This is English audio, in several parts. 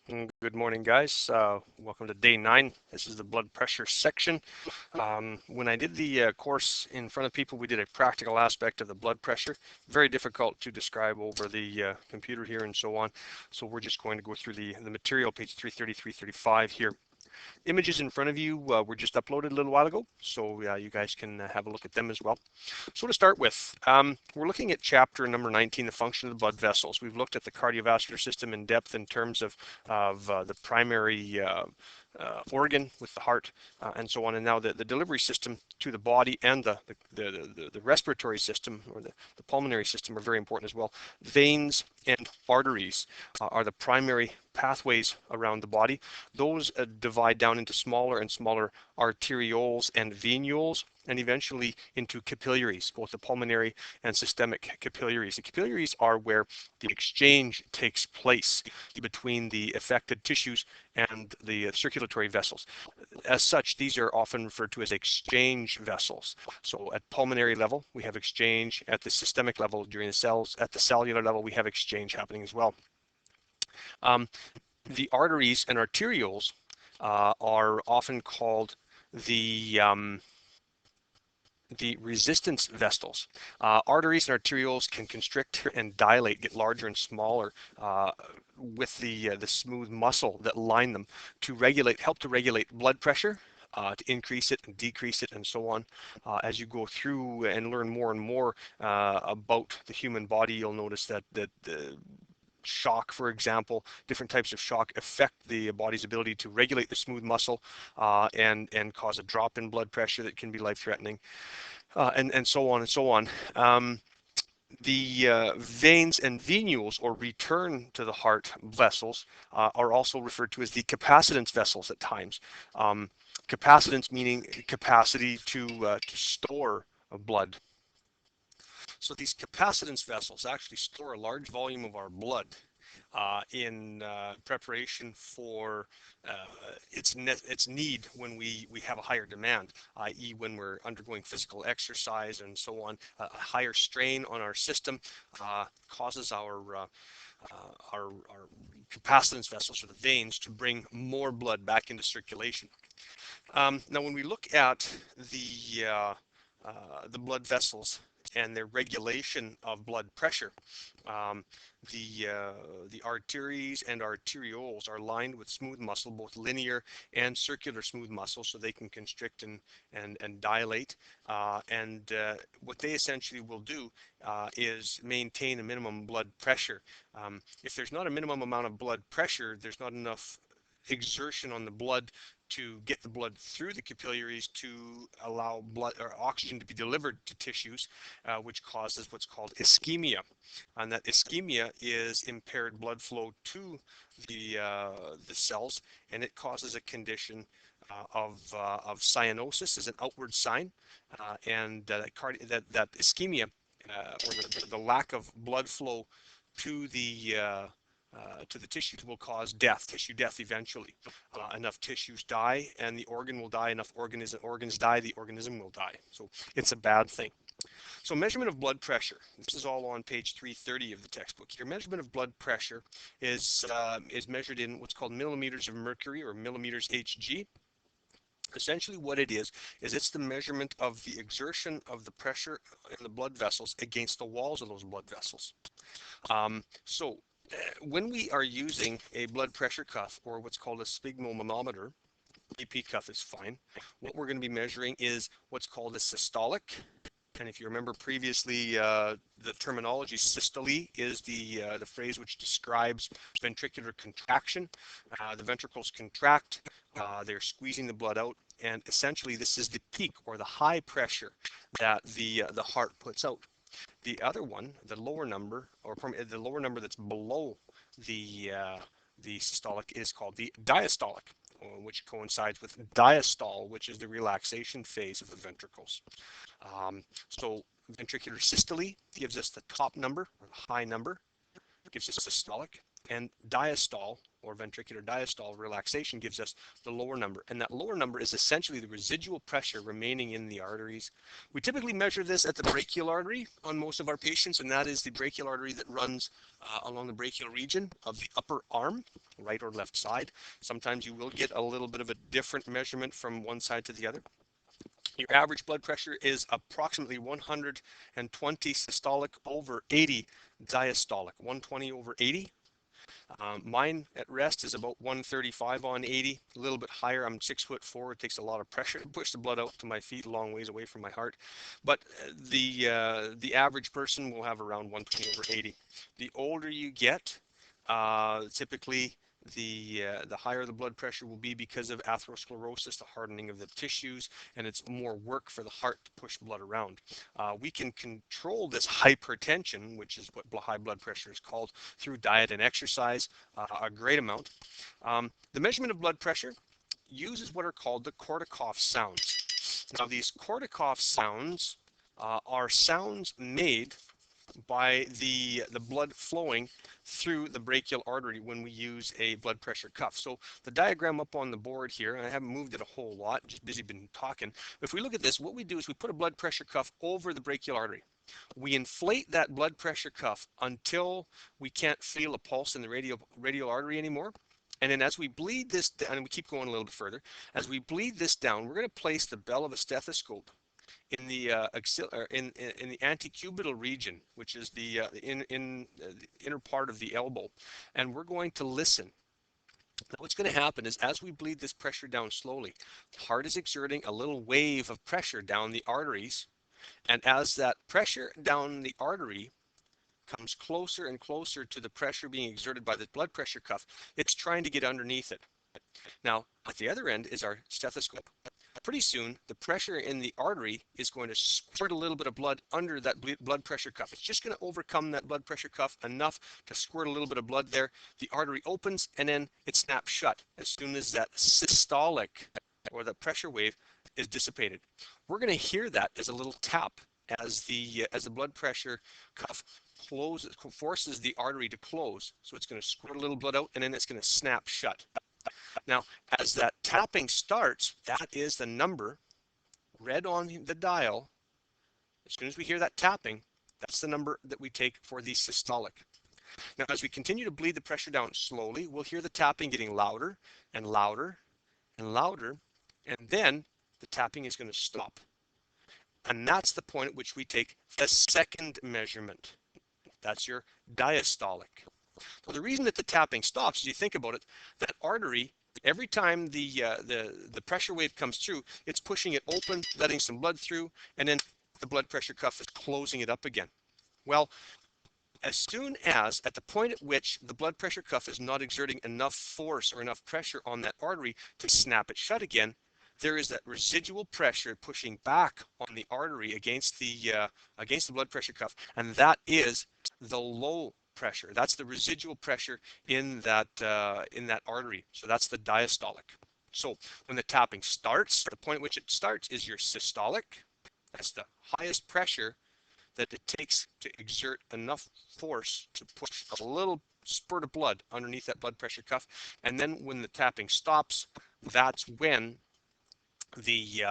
Good morning, guys. Welcome to day 9. This is the blood pressure section. When I did the course in front of people, we did a practical aspect of the blood pressure. Very difficult to describe over the computer here and so on. So we're just going to go through the material, page 330, 335 here. Images in front of you were just uploaded a little while ago, so you guys can have a look at them as well. So to start with, we're looking at chapter number 19, the function of the blood vessels. We've looked at the cardiovascular system in depth in terms of the primary organ with the heart and so on, and now the delivery system to the body and the respiratory system or the pulmonary system are very important as well. Veins and arteries are the primary pathways around the body. Those divide down into smaller and smaller arterioles and venules, and eventually into capillaries, both the pulmonary and systemic capillaries. The capillaries are where the exchange takes place between the affected tissues and the circulatory vessels. As such, these are often referred to as exchange vessels. So at pulmonary level, we have exchange. At the systemic level, during the cells, at the cellular level, we have exchange happening as well. Um, the arteries and arterioles are often called the resistance vessels. Arteries and arterioles can constrict and dilate, get larger and smaller with the smooth muscle that line them to help to regulate blood pressure, to increase it and decrease it and so on. As you go through and learn more and more about the human body, you'll notice that shock, for example, different types of shock affect the body's ability to regulate the smooth muscle and cause a drop in blood pressure that can be life-threatening, and so on and so on. The veins and venules, or return to the heart vessels, are also referred to as the capacitance vessels at times. Capacitance meaning capacity to store blood. So these capacitance vessels actually store a large volume of our blood in preparation for its need when we have a higher demand, i.e. when we're undergoing physical exercise and so on. A higher strain on our system causes our capacitance vessels, or the veins, to bring more blood back into circulation. Now, when we look at the blood vessels and their regulation of blood pressure, um, the arteries and arterioles are lined with smooth muscle, both linear and circular smooth muscle, so they can constrict and dilate. And what they essentially will do is maintain a minimum blood pressure. If there's not a minimum amount of blood pressure, there's not enough exertion on the blood to get the blood through the capillaries to allow blood or oxygen to be delivered to tissues, which causes what's called ischemia. And that ischemia is impaired blood flow to the cells, and it causes a condition of cyanosis as an outward sign, and that ischemia, or the lack of blood flow to the tissue, will cause death, tissue death eventually. Enough tissues die and the organ will die. Enough organs die, the organism will die. So it's a bad thing. So measurement of blood pressure. This is all on page 330 of the textbook. Your measurement of blood pressure is measured in what's called millimeters of mercury, or millimeters Hg. Essentially what it is it's the measurement of the exertion of the pressure in the blood vessels against the walls of those blood vessels. So when we are using a blood pressure cuff, or what's called a sphygmomanometer, BP cuff is fine. What we're going to be measuring is what's called a systolic. And if you remember previously, the terminology systole is the phrase which describes ventricular contraction. The ventricles contract, they're squeezing the blood out, and essentially this is the peak, or the high pressure that the heart puts out. The other one, the lower number, or the lower number that's below the systolic, is called the diastolic, which coincides with diastole, which is the relaxation phase of the ventricles. So ventricular systole gives us the top number, or the high number, gives us systolic, and diastole, or ventricular diastole relaxation gives us the lower number. And that lower number is essentially the residual pressure remaining in the arteries. We typically measure this at the brachial artery on most of our patients, and that is the brachial artery that runs along the brachial region of the upper arm, right or left side. Sometimes you will get a little bit of a different measurement from one side to the other. Your average blood pressure is approximately 120 systolic over 80 diastolic, 120 over 80. Mine at rest is about 135 on 80, a little bit higher. I'm 6'4". It takes a lot of pressure to push the blood out to my feet, a long ways away from my heart. But the average person will have around 120 over 80. The older you get, typically the higher the blood pressure will be because of atherosclerosis, the hardening of the tissues, and it's more work for the heart to push blood around. We can control this hypertension, which is what high blood pressure is called, through diet and exercise, a great amount. The measurement of blood pressure uses what are called the Korsakoff sounds. Now, these Korsakoff sounds are sounds made by the blood flowing through the brachial artery when we use a blood pressure cuff. So the diagram up on the board here, and I haven't moved it a whole lot, just busy been talking. If we look at this, what we do is we put a blood pressure cuff over the brachial artery. We inflate that blood pressure cuff until we can't feel a pulse in the radial artery anymore. And then as we bleed this, and we keep going a little bit further, as we bleed this down, we're going to place the bell of a stethoscope in the in the antecubital region, which is the inner part of the elbow, and we're going to listen. Now, what's going to happen is as we bleed this pressure down slowly, the heart is exerting a little wave of pressure down the arteries, and as that pressure down the artery comes closer and closer to the pressure being exerted by the blood pressure cuff, it's trying to get underneath it. Now, at the other end is our stethoscope. Pretty soon, the pressure in the artery is going to squirt a little bit of blood under that blood pressure cuff. It's just going to overcome that blood pressure cuff enough to squirt a little bit of blood there. The artery opens, and then it snaps shut as soon as that systolic, or the pressure wave, is dissipated. We're going to hear that as a little tap as the blood pressure cuff closes, forces the artery to close. So it's going to squirt a little blood out, and then it's going to snap shut. Now, as that tapping starts, that is the number read on the dial. As soon as we hear that tapping, that's the number that we take for the systolic. Now, as we continue to bleed the pressure down slowly, we'll hear the tapping getting louder and louder and louder, and then the tapping is going to stop. And that's the point at which we take the second measurement. That's your diastolic. So the reason that the tapping stops, as you think about it, that artery, every time the pressure wave comes through, it's pushing it open, letting some blood through, and then the blood pressure cuff is closing it up again. Well, as soon as, at the point at which the blood pressure cuff is not exerting enough force or enough pressure on that artery to snap it shut again, there is that residual pressure pushing back on the artery against the blood pressure cuff, and that is the low pressure. That's the residual pressure in that artery. So that's the diastolic. So when the tapping starts, the point at which it starts is your systolic. That's the highest pressure that it takes to exert enough force to push a little spurt of blood underneath that blood pressure cuff. And then when the tapping stops, that's when the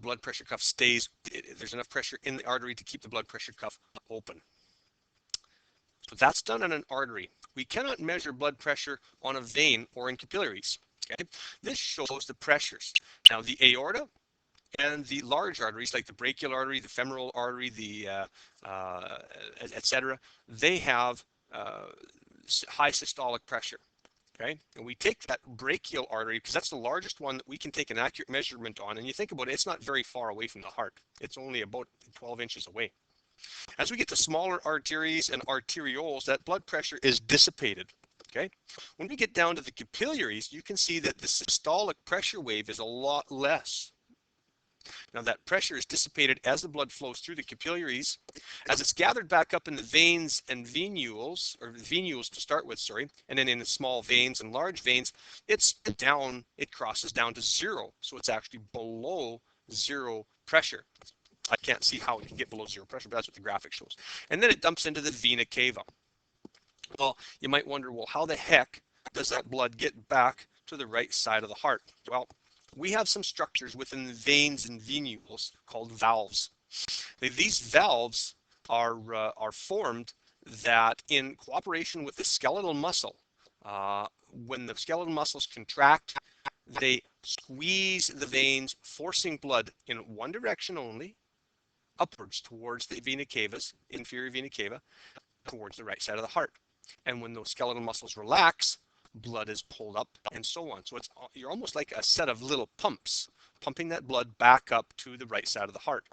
blood pressure cuff stays. There's enough pressure in the artery to keep the blood pressure cuff open. So that's done on an artery. We cannot measure blood pressure on a vein or in capillaries. Okay? This shows the pressures. Now, the aorta and the large arteries, like the brachial artery, the femoral artery, the etc., they have high systolic pressure. Okay, and we take that brachial artery because that's the largest one that we can take an accurate measurement on. And you think about it, it's not very far away from the heart. It's only about 12 inches away. As we get to smaller arteries and arterioles, that blood pressure is dissipated. Okay, when we get down to the capillaries, you can see that the systolic pressure wave is a lot less. Now that pressure is dissipated as the blood flows through the capillaries. As it's gathered back up in the veins and venules, or venules to start with, sorry, and then in the small veins and large veins, it's down, it crosses down to zero. So it's actually below zero pressure. I can't see how it can get below zero pressure, but that's what the graphic shows. And then it dumps into the vena cava. Well, you might wonder, well, how the heck does that blood get back to the right side of the heart? Well, we have some structures within the veins and venules called valves. These valves are formed that in cooperation with the skeletal muscle, when the skeletal muscles contract, they squeeze the veins, forcing blood in one direction only, upwards towards the vena cavas, inferior vena cava, towards the right side of the heart. And when those skeletal muscles relax, blood is pulled up and so on. So you're almost like a set of little pumps, pumping that blood back up to the right side of the heart.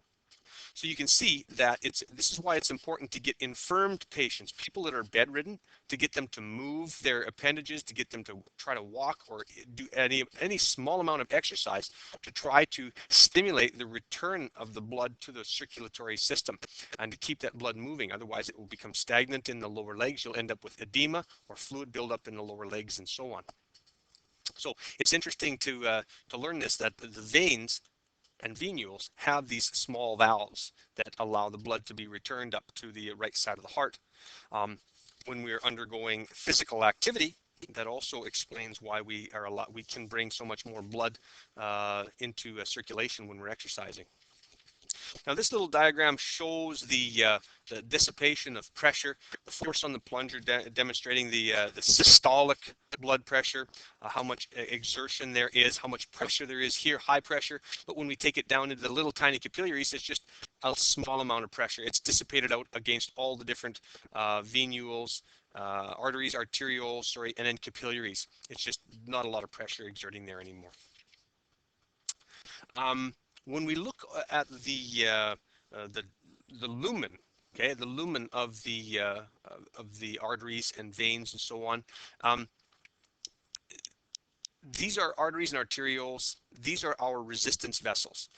So you can see that this is why it's important to get infirmed patients, people that are bedridden, to get them to move their appendages, to get them to try to walk or do any small amount of exercise to try to stimulate the return of the blood to the circulatory system and to keep that blood moving. Otherwise, it will become stagnant in the lower legs. You'll end up with edema or fluid buildup in the lower legs and so on. So it's interesting to learn this, that the veins and venules have these small valves that allow the blood to be returned up to the right side of the heart. When we are undergoing physical activity, that also explains why we can bring so much more blood into circulation when we're exercising. Now this little diagram shows the dissipation of pressure, the force on the plunger demonstrating the systolic blood pressure, how much exertion there is, how much pressure there is here, high pressure. But when we take it down into the little tiny capillaries, it's just a small amount of pressure. It's dissipated out against all the different venules, arteries, arterioles, sorry, and then capillaries. It's just not a lot of pressure exerting there anymore. When we look at the lumen, okay, the lumen of the arteries and veins and so on, these are arteries and arterioles. These are our resistance vessels.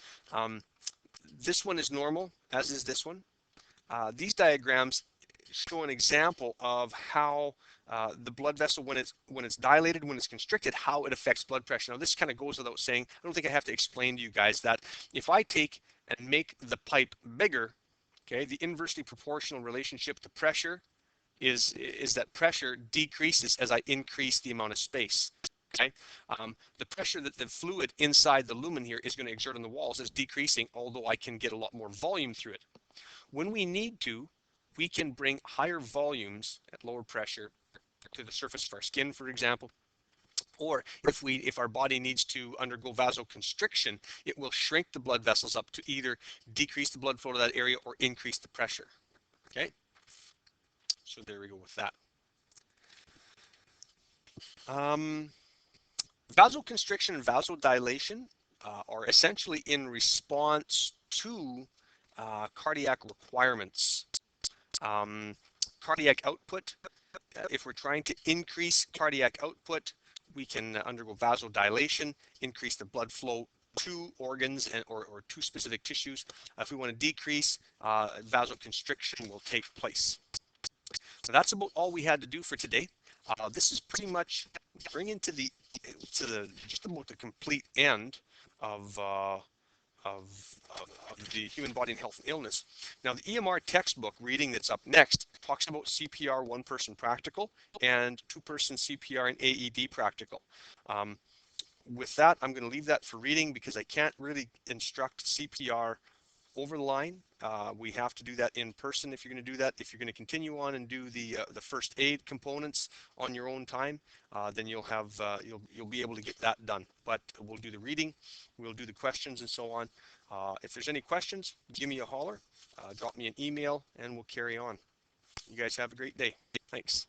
This one is normal, as is this one. These diagrams show an example of how the blood vessel, when it's dilated, when it's constricted, how it affects blood pressure. Now, this kind of goes without saying. I don't think I have to explain to you guys that if I take and make the pipe bigger, okay, the inversely proportional relationship to pressure is that pressure decreases as I increase the amount of space. Okay, the pressure that the fluid inside the lumen here is going to exert on the walls is decreasing, although I can get a lot more volume through it. When we need to, we can bring higher volumes at lower pressure to the surface of our skin, for example. Or if our body needs to undergo vasoconstriction, it will shrink the blood vessels up to either decrease the blood flow to that area or increase the pressure. Okay, so there we go with that. Vasoconstriction and vasodilation are essentially in response to cardiac requirements. Cardiac output, if we're trying to increase cardiac output, we can undergo vasodilation, increase the blood flow to organs or to specific tissues. If we want to decrease, vasoconstriction will take place. So that's about all we had to do for today. This is pretty much bringing to just about the complete end of the Human Body and Health and Illness. Now, the EMR textbook reading that's up next talks about CPR one-person practical and two-person CPR and AED practical. With that, I'm going to leave that for reading because I can't really instruct CPR over the line. We have to do that in person if you're going to do that. If you're going to continue on and do the first aid components on your own time, then you'll be able to get that done. But we'll do the reading, we'll do the questions and so on. If there's any questions, give me a holler, drop me an email, and we'll carry on. You guys have a great day. Thanks.